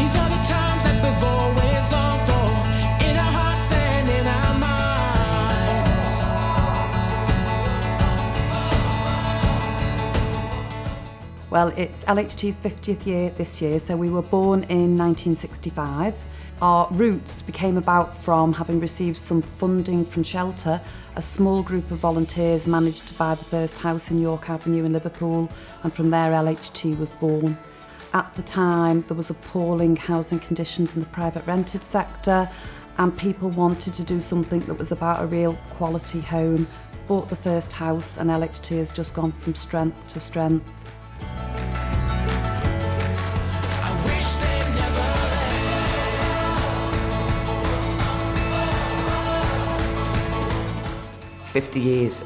These are the times that we've always longed for, in our hearts and in our minds. Well, it's LHT's 50th year this year, so we were born in 1965. Our roots became about from having received some funding from Shelter. A small group of volunteers managed to buy the first house in York Avenue in Liverpool, and from there LHT was born. At the time, there was appalling housing conditions in the private rented sector, and people wanted to do something that was about a real quality home. Bought the first house, and LHT has just gone from strength to strength. 50 years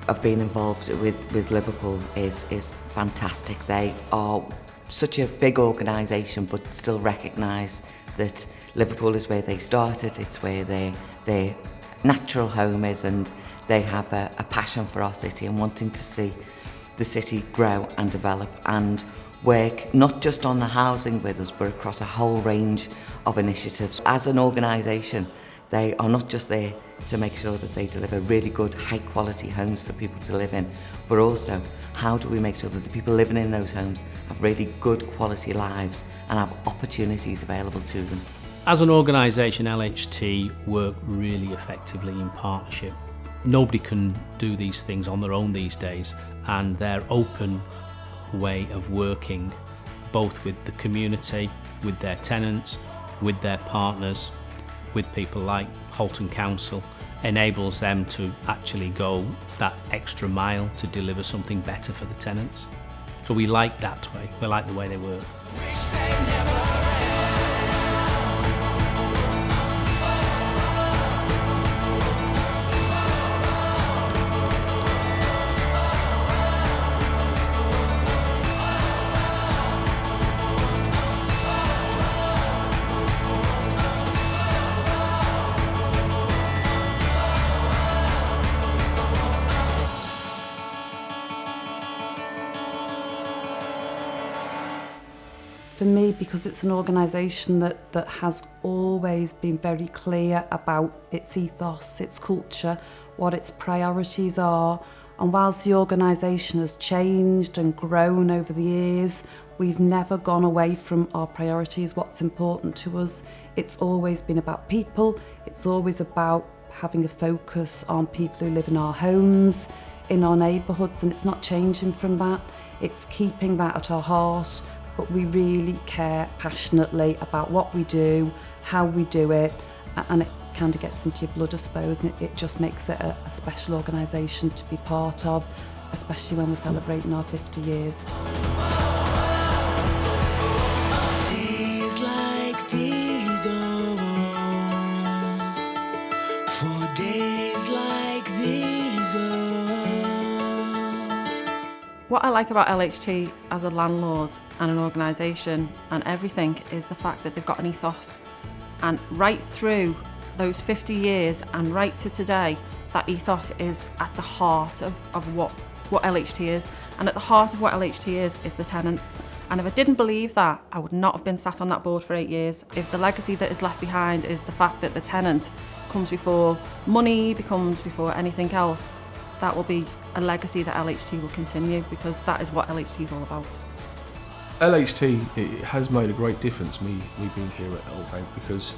of being involved with Liverpool is fantastic. They are such a big organisation, but still recognise that Liverpool is where they started, it's where their natural home is, and they have a passion for our city and wanting to see the city grow and develop and work not just on the housing with us, but across a whole range of initiatives. As an organisation, they are not just there to make sure that they deliver really good, high-quality homes for people to live in, but also how do we make sure that the people living in those homes have really good quality lives and have opportunities available to them. As an organisation, LHT work really effectively in partnership. Nobody can do these things on their own these days, and their open way of working, both with the community, with their tenants, with their partners, with people like Halton Council, enables them to actually go that extra mile to deliver something better for the tenants. So we like that way, we like the way they work. For me, because it's an organisation that has always been very clear about its ethos, its culture, what its priorities are, and whilst the organisation has changed and grown over the years, we've never gone away from our priorities, what's important to us. It's always been about people, it's always about having a focus on people who live in our homes, in our neighbourhoods, and it's not changing from that. It's keeping that at our heart. But we really care passionately about what we do, how we do it, and it kind of gets into your blood, I suppose, and it just makes it a special organisation to be part of, especially when we're celebrating our 50 years. Days like these for days like these What I like about LHT as a landlord and an organisation and everything is the fact that they've got an ethos. And right through those 50 years and right to today, that ethos is at the heart of what LHT is. And at the heart of what LHT is the tenants. And if I didn't believe that, I would not have been sat on that board for 8 years. If the legacy that is left behind is the fact that the tenant comes before money, becomes before anything else, that will be a legacy that LHT will continue, because that is what LHT is all about. LHT, it has made a great difference, me being here at Old Bank, because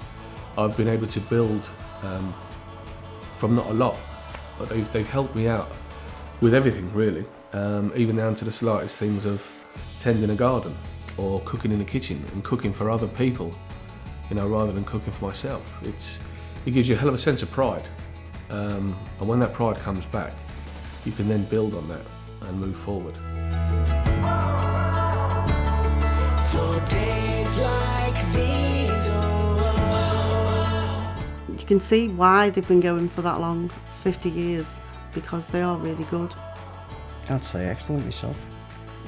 I've been able to build from not a lot, but they've helped me out with everything really, even down to the slightest things of tending a garden or cooking in the kitchen and cooking for other people, you know, rather than cooking for myself. It gives you a hell of a sense of pride, and when that pride comes back, you can then build on that and move forward. For days like these, You can see why they've been going for that long, 50 years, because they are really good. I'd say excellent myself.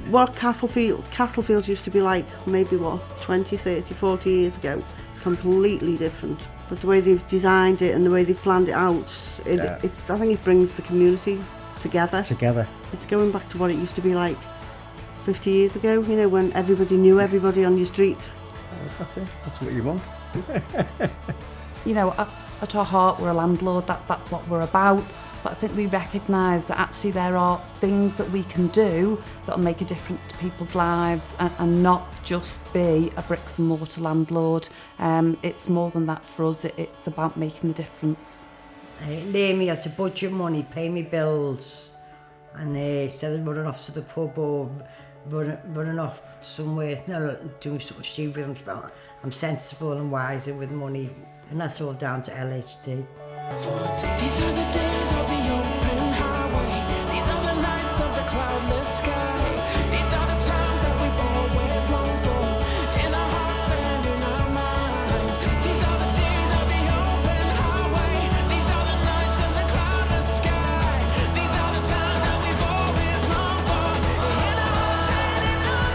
What Castlefields used to be like, maybe 20, 30, 40 years ago, completely different. But the way they've designed it and the way they've planned it out, I think it brings the community together. It's going back to what it used to be like 50 years ago, you know, when everybody knew everybody on your street. That's it. That's what you want. You know, at our heart, we're a landlord. That's what we're about. But I think we recognise that actually there are things that we can do that will make a difference to people's lives and not just be a bricks and mortar landlord. It's more than that for us. It's about making the difference. Learn me how to budget money, pay me bills, and instead of running off to the pub or running off somewhere, doing something stupid, I'm sensible and wiser with money, and that's all down to LHT. These are the days of the open highway. These are the nights of the cloudless sky. These are the times that we've always longed for, in our hearts and in our minds. These are the days of the open highway. These are the nights of the cloudless sky. These are the times that we've always longed for, in our hearts and in our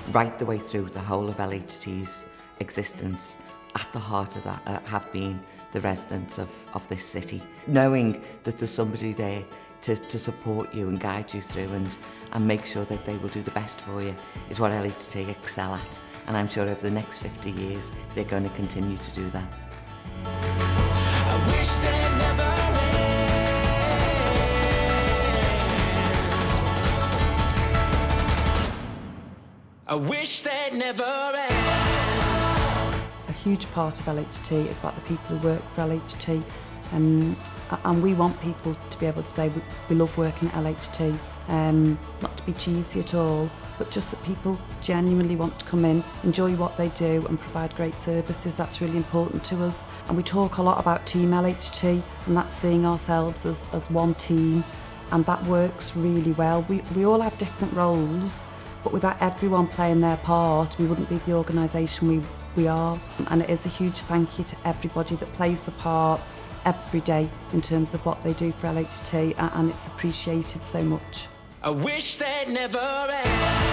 minds. Right the way through the whole of LHT's existence, at the heart of that have been the residents of this city. Knowing that there's somebody there to support you and guide you through and make sure that they will do the best for you is what LHT excel at. And I'm sure over the next 50 years, they're going to continue to do that. I wish they'd never end. I wish they'd never end. A huge part of LHT is about the people who work for LHT, and we want people to be able to say we love working at LHT, not to be cheesy at all, but just that people genuinely want to come in, enjoy what they do and provide great services. That's really important to us. And we talk a lot about Team LHT, and that's seeing ourselves as one team, and that works really well. We all have different roles, but without everyone playing their part, we wouldn't be the organisation we are. And it is a huge thank you to everybody that plays the part every day in terms of what they do for LHT, and it's appreciated so much. I wish they'd never end.